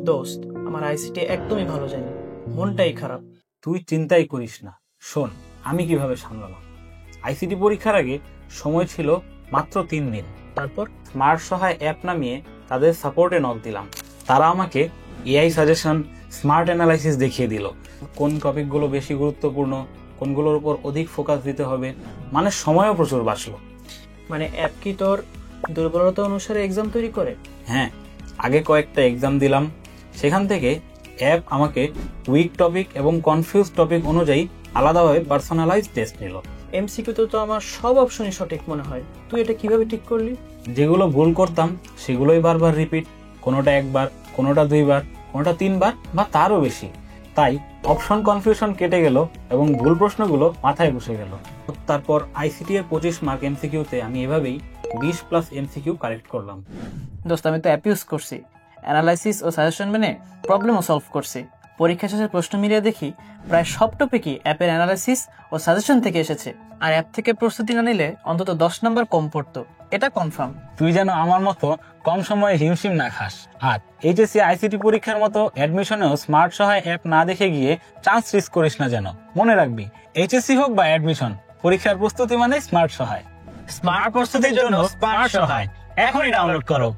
দোস্ত, আমার আইসিটি একদমই ভালো যায়নি, মনটাই খারাপ। তুই চিন্তাই করিস না, শোন আমি কিভাবে সামলালাম। আইসিটি পরীক্ষার আগে সময় ছিল মাত্র 3 দিন। তারপর স্মার্ট সহায় অ্যাপ নামিয়ে তাদের সাপোর্টে নক দিলাম। তারা আমাকে এআই সাজেশন, স্মার্ট অ্যানালাইসিস দেখিয়ে দিল, কোন টপিকগুলো বেশি গুরুত্বপূর্ণ, কোনগুলোর উপর অধিক ফোকাস দিতে হবে। মানে সময়ও প্রচুর বাঁচলো। মানে অ্যাপ কি তোর দুর্বলতা অনুসারে এক্সাম তৈরি করে? হ্যাঁ, আগে কয়েকটা এক্সাম দিলাম, সেখান থেকে অ্যাপ আমাকে উইক টপিক এবং কনফিউজ টপিক অনুযায়ী আলাদাভাবে পার্সোনালাইজ টেস্ট নিল। এমসিকিউতে তো আমার সব অপশনই সঠিক মনে হয়, তুই এটা কিভাবে ঠিক করলি? যেগুলো ভুল করতাম সেগুলোই বারবার রিপিট, কোনোটা একবার, কোনোটা 2বার, কোনোটা 3বার বা তারও বেশি। তাই অপশন কনফিউশন কেটে গেল এবং ভুল প্রশ্নগুলো মাথায় বসে গেল। তারপর আইসিটি এর 25 মার্ক এমসিকিউতে আমি এভাবেই 20+ এমসিকিউ কারেক্ট করলাম। দোস্ত, আমি তো অ্যাপ ইউজ করছি, অ্যানালাইসিস ও সাজেশন মেনে প্রবলেমও সলভ করছি। পরীক্ষা শেষের প্রশ্ন মিলিয়ে দেখি প্রায় সব টপিকই অ্যাপের অ্যানালাইসিস ও সাজেশন থেকে এসেছে। আর অ্যাপ থেকে প্রস্তুতি না নিলে অন্তত 10 নম্বর কম পড়তো, এটা কনফার্ম। তুই যেন আমার মতো কম সময়ে হিমশিম না খাস। আর এইচএসসি আইসিটি পরীক্ষার মতো অ্যাডমিশনেও স্মার্ট সহায় অ্যাপ না দেখে গিয়ে চান্স রিস্ক করিস না যেন। মনে রাখবি, এইচএসসি হোক বা অ্যাডমিশন, পরীক্ষার প্রস্তুতি মানে স্মার্ট সহায়। স্মার্ট প্রস্তুতির জন্য স্মার্ট সহায়, এখনই ডাউনলোড করো।